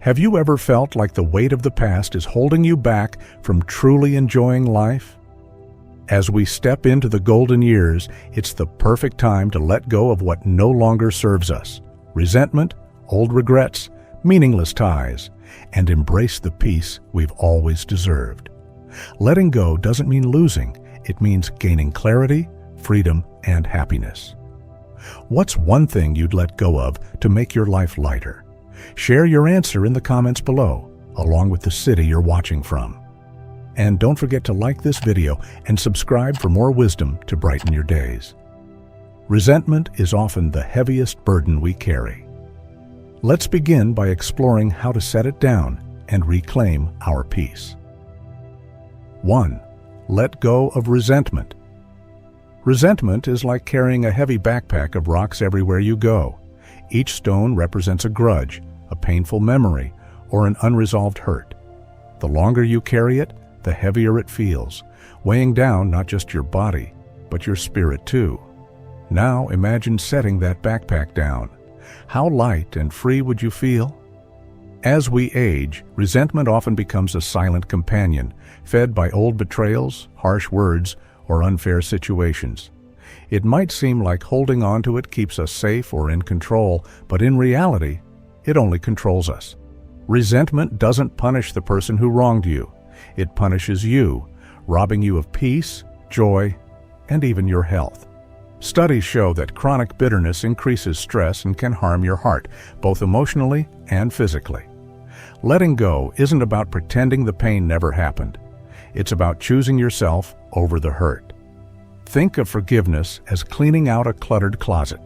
Have you ever felt like the weight of the past is holding you back from truly enjoying life? As we step into the golden years, it's the perfect time to let go of what no longer serves us: resentment, old regrets, meaningless ties, and embrace the peace we've always deserved. Letting go doesn't mean losing, it means gaining clarity, freedom, and happiness. What's one thing you'd let go of to make your life lighter? Share your answer in the comments below, along with the city you're watching from. And don't forget to like this video and subscribe for more wisdom to brighten your days. Resentment is often the heaviest burden we carry. Let's begin by exploring how to set it down and reclaim our peace. 1. Let go of resentment. Resentment is like carrying a heavy backpack of rocks everywhere you go. Each stone represents a grudge, a painful memory, or an unresolved hurt. The longer you carry it, the heavier it feels, weighing down not just your body, but your spirit too. Now imagine setting that backpack down. How light and free would you feel? As we age, resentment often becomes a silent companion, fed by old betrayals, harsh words, or unfair situations. It might seem like holding on to it keeps us safe or in control, but in reality, it only controls us. Resentment doesn't punish the person who wronged you. It punishes you, robbing you of peace, joy, and even your health. Studies show that chronic bitterness increases stress and can harm your heart, both emotionally and physically. Letting go isn't about pretending the pain never happened. It's about choosing yourself over the hurt. Think of forgiveness as cleaning out a cluttered closet.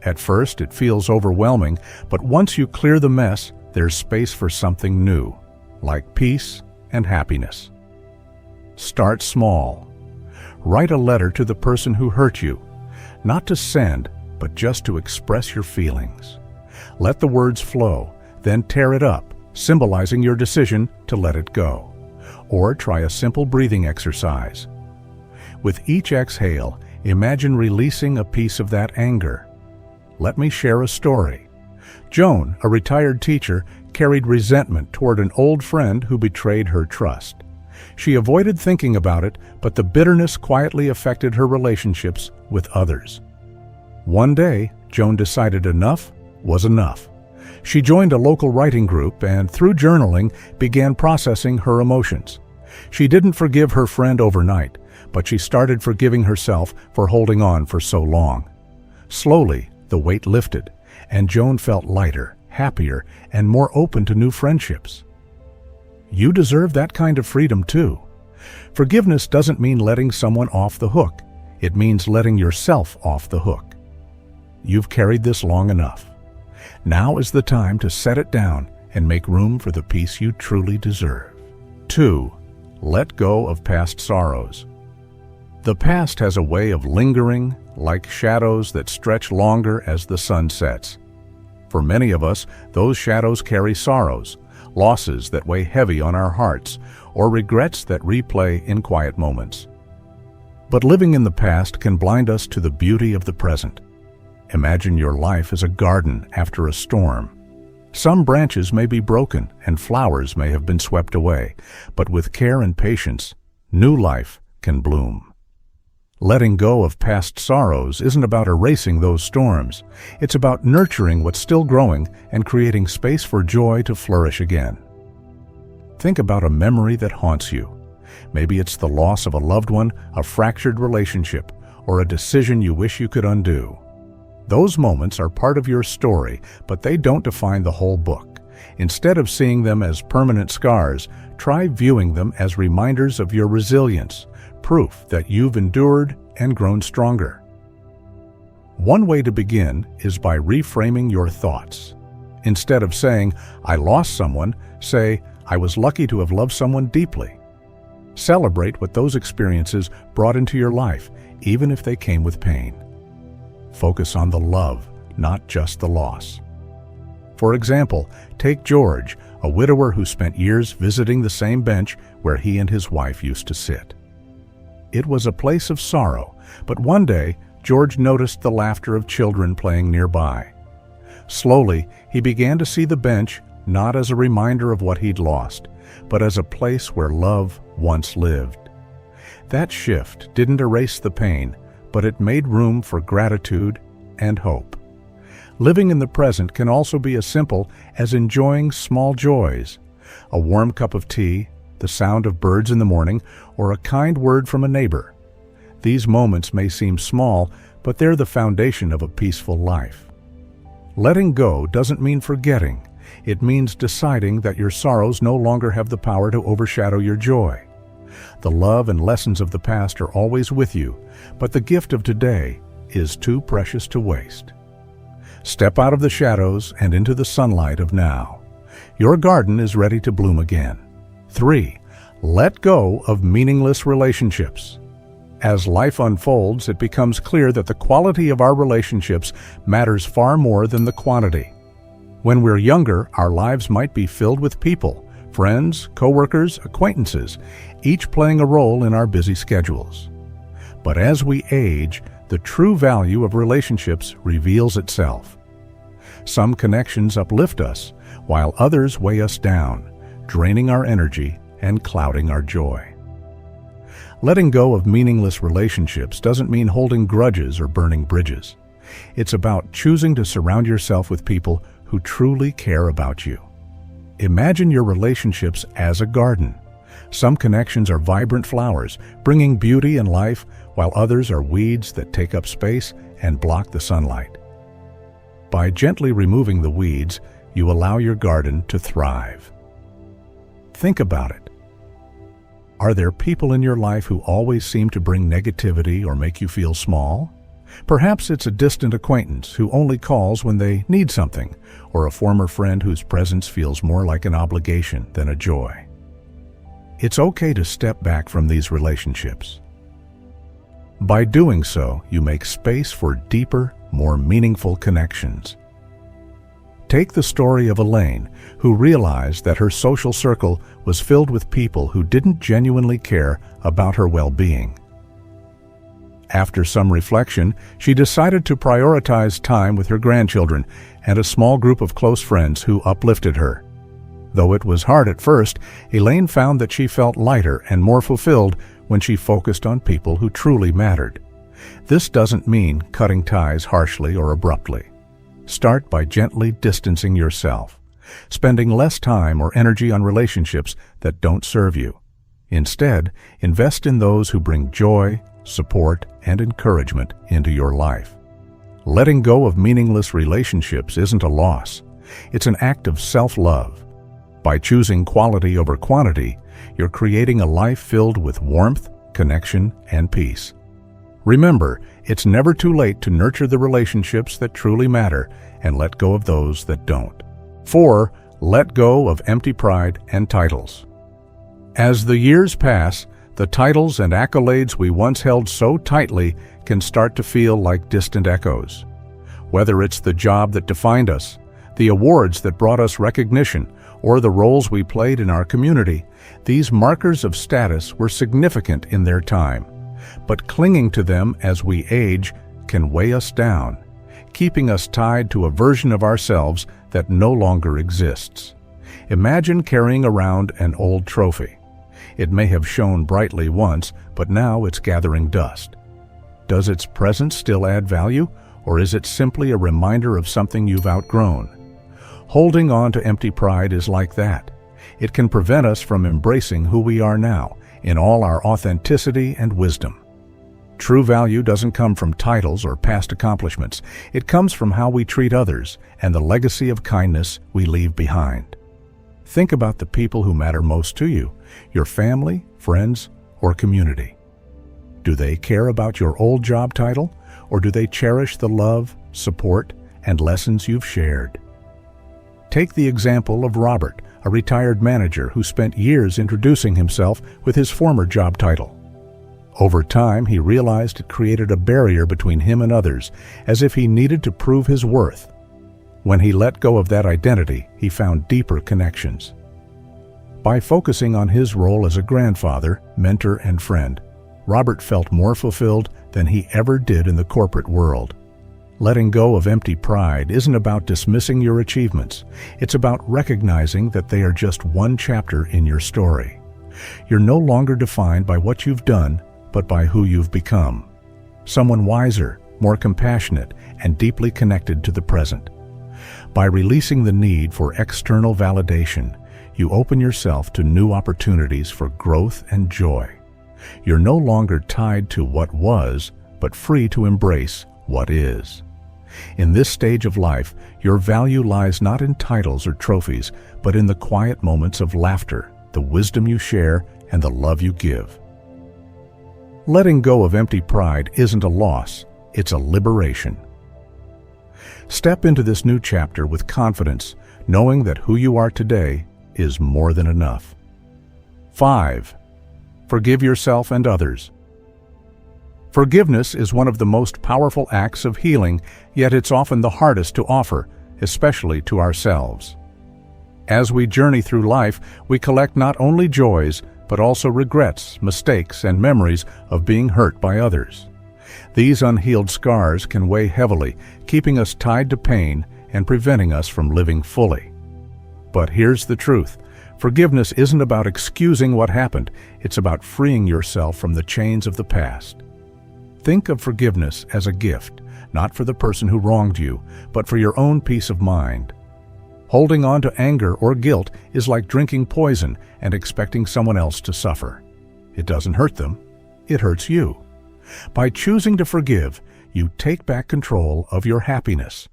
At first, it feels overwhelming, but once you clear the mess, there's space for something new, like peace and happiness. Start small. Write a letter to the person who hurt you, not to send, but just to express your feelings. Let the words flow, then tear it up, symbolizing your decision to let it go. Or try a simple breathing exercise. With each exhale, imagine releasing a piece of that anger. Let me share a story. Joan, a retired teacher, carried resentment toward an old friend who betrayed her trust. She avoided thinking about it, but the bitterness quietly affected her relationships with others. One day, Joan decided enough was enough. She joined a local writing group and, through journaling, began processing her emotions. She didn't forgive her friend overnight, but she started forgiving herself for holding on for so long. Slowly, the weight lifted, and Joan felt lighter, happier, and more open to new friendships. You deserve that kind of freedom too. Forgiveness doesn't mean letting someone off the hook. It means letting yourself off the hook. You've carried this long enough. Now is the time to set it down and make room for the peace you truly deserve. 2. Let go of past sorrows. The past has a way of lingering, like shadows that stretch longer as the sun sets. For many of us, those shadows carry sorrows, losses that weigh heavy on our hearts, or regrets that replay in quiet moments. But living in the past can blind us to the beauty of the present. Imagine your life as a garden after a storm. Some branches may be broken and flowers may have been swept away, but with care and patience, new life can bloom. Letting go of past sorrows isn't about erasing those storms. It's about nurturing what's still growing and creating space for joy to flourish again. Think about a memory that haunts you. Maybe it's the loss of a loved one, a fractured relationship, or a decision you wish you could undo. Those moments are part of your story, but they don't define the whole book. Instead of seeing them as permanent scars, try viewing them as reminders of your resilience, proof that you've endured and grown stronger. One way to begin is by reframing your thoughts. Instead of saying, "I lost someone," say, "I was lucky to have loved someone deeply." Celebrate what those experiences brought into your life, even if they came with pain. Focus on the love, not just the loss. For example, take George, a widower who spent years visiting the same bench where he and his wife used to sit. It was a place of sorrow, but one day, George noticed the laughter of children playing nearby. Slowly, he began to see the bench not as a reminder of what he'd lost, but as a place where love once lived. That shift didn't erase the pain, but it made room for gratitude and hope. Living in the present can also be as simple as enjoying small joys, a warm cup of tea, the sound of birds in the morning, or a kind word from a neighbor. These moments may seem small, but they're the foundation of a peaceful life. Letting go doesn't mean forgetting. It means deciding that your sorrows no longer have the power to overshadow your joy. The love and lessons of the past are always with you, but the gift of today is too precious to waste. Step out of the shadows and into the sunlight of now. Your garden is ready to bloom again. 3. Let go of meaningless relationships. As life unfolds, it becomes clear that the quality of our relationships matters far more than the quantity. When we're younger, our lives might be filled with people, friends, coworkers, acquaintances, each playing a role in our busy schedules. But as we age, the true value of relationships reveals itself. Some connections uplift us, while others weigh us down, draining our energy and clouding our joy. Letting go of meaningless relationships doesn't mean holding grudges or burning bridges. It's about choosing to surround yourself with people who truly care about you. Imagine your relationships as a garden. Some connections are vibrant flowers, bringing beauty and life, while others are weeds that take up space and block the sunlight. By gently removing the weeds, you allow your garden to thrive. Think about it. Are there people in your life who always seem to bring negativity or make you feel small? Perhaps it's a distant acquaintance who only calls when they need something, or a former friend whose presence feels more like an obligation than a joy. It's okay to step back from these relationships. By doing so, you make space for deeper, more meaningful connections. Take the story of Elaine, who realized that her social circle was filled with people who didn't genuinely care about her well-being. After some reflection, she decided to prioritize time with her grandchildren and a small group of close friends who uplifted her. Though it was hard at first, Elaine found that she felt lighter and more fulfilled when she focused on people who truly mattered. This doesn't mean cutting ties harshly or abruptly. Start by gently distancing yourself, spending less time or energy on relationships that don't serve you. Instead, invest in those who bring joy, support, and encouragement into your life. Letting go of meaningless relationships isn't a loss. It's an act of self-love. By choosing quality over quantity, you're creating a life filled with warmth, connection, and peace. Remember, it's never too late to nurture the relationships that truly matter and let go of those that don't. 4. Let go of empty pride and titles. As the years pass, the titles and accolades we once held so tightly can start to feel like distant echoes. Whether it's the job that defined us, the awards that brought us recognition, or the roles we played in our community, these markers of status were significant in their time. But clinging to them as we age can weigh us down, keeping us tied to a version of ourselves that no longer exists. Imagine carrying around an old trophy. It may have shone brightly once, but now it's gathering dust. Does its presence still add value, or is it simply a reminder of something you've outgrown? Holding on to empty pride is like that. It can prevent us from embracing who we are now, in all our authenticity and wisdom. True value doesn't come from titles or past accomplishments. It comes from how we treat others and the legacy of kindness we leave behind. Think about the people who matter most to you, your family, friends, or community. Do they care about your old job title, or do they cherish the love, support, and lessons you've shared? Take the example of Robert, a retired manager who spent years introducing himself with his former job title. Over time, he realized it created a barrier between him and others, as if he needed to prove his worth. When he let go of that identity, he found deeper connections. By focusing on his role as a grandfather, mentor, and friend, Robert felt more fulfilled than he ever did in the corporate world. Letting go of empty pride isn't about dismissing your achievements. It's about recognizing that they are just one chapter in your story. You're no longer defined by what you've done, but by who you've become. Someone wiser, more compassionate, and deeply connected to the present. By releasing the need for external validation, you open yourself to new opportunities for growth and joy. You're no longer tied to what was, but free to embrace what is. In this stage of life, your value lies not in titles or trophies, but in the quiet moments of laughter, the wisdom you share, and the love you give. Letting go of empty pride isn't a loss, it's a liberation. Step into this new chapter with confidence, knowing that who you are today is more than enough. 5. Forgive yourself and others. Forgiveness is one of the most powerful acts of healing, yet it's often the hardest to offer, especially to ourselves. As we journey through life, we collect not only joys, but also regrets, mistakes, and memories of being hurt by others. These unhealed scars can weigh heavily, keeping us tied to pain and preventing us from living fully. But here's the truth. Forgiveness isn't about excusing what happened. It's about freeing yourself from the chains of the past. Think of forgiveness as a gift, not for the person who wronged you, but for your own peace of mind. Holding on to anger or guilt is like drinking poison and expecting someone else to suffer. It doesn't hurt them, it hurts you. By choosing to forgive, you take back control of your happiness.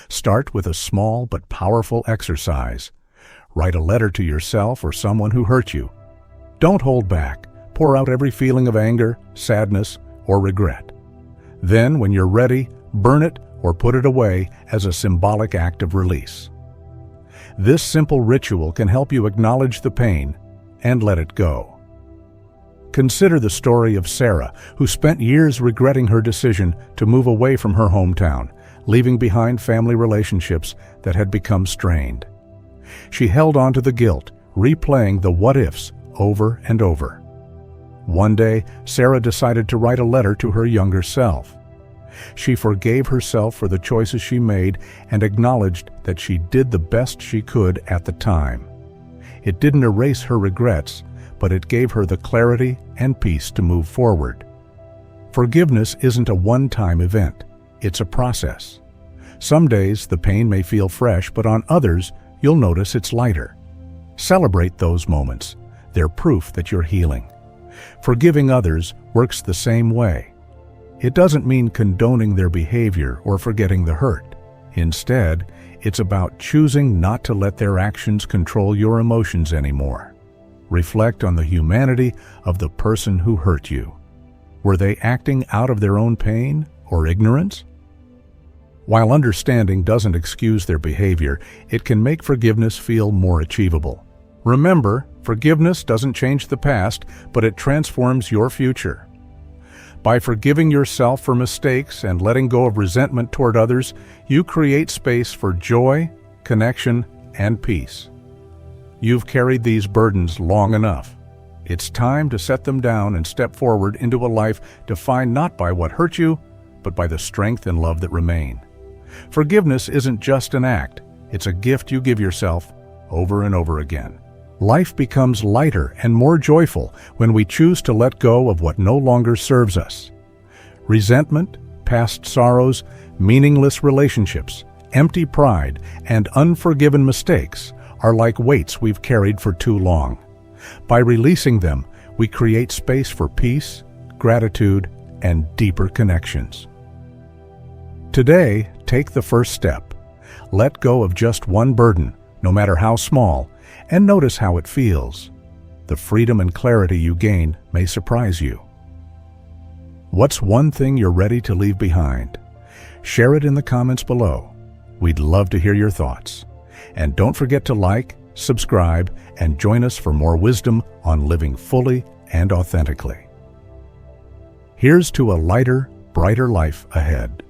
Start with a small but powerful exercise. Write a letter to yourself or someone who hurt you. Don't hold back. Pour out every feeling of anger, sadness, or regret. Then, when you're ready, burn it or put it away as a symbolic act of release. This simple ritual can help you acknowledge the pain and let it go. Consider the story of Sarah, who spent years regretting her decision to move away from her hometown, leaving behind family relationships that had become strained. She held on to the guilt, replaying the what-ifs over and over. One day, Sarah decided to write a letter to her younger self. She forgave herself for the choices she made and acknowledged that she did the best she could at the time. It didn't erase her regrets, but it gave her the clarity and peace to move forward. Forgiveness isn't a one-time event. It's a process. Some days the pain may feel fresh, but on others, you'll notice it's lighter. Celebrate those moments. They're proof that you're healing. Forgiving others works the same way. It doesn't mean condoning their behavior or forgetting the hurt. Instead, it's about choosing not to let their actions control your emotions anymore. Reflect on the humanity of the person who hurt you. Were they acting out of their own pain or ignorance? While understanding doesn't excuse their behavior, it can make forgiveness feel more achievable. Remember, forgiveness doesn't change the past, but it transforms your future. By forgiving yourself for mistakes and letting go of resentment toward others, you create space for joy, connection, and peace. You've carried these burdens long enough. It's time to set them down and step forward into a life defined not by what hurt you, but by the strength and love that remain. Forgiveness isn't just an act, it's a gift you give yourself over and over again. Life becomes lighter and more joyful when we choose to let go of what no longer serves us. Resentment, past sorrows, meaningless relationships, empty pride, and unforgiven mistakes are like weights we've carried for too long. By releasing them, we create space for peace, gratitude, and deeper connections. Today, take the first step. Let go of just one burden, no matter how small, and notice how it feels. The freedom and clarity you gain may surprise you. What's one thing you're ready to leave behind? Share it in the comments below. We'd love to hear your thoughts. And don't forget to like, subscribe, and join us for more wisdom on living fully and authentically. Here's to a lighter, brighter life ahead.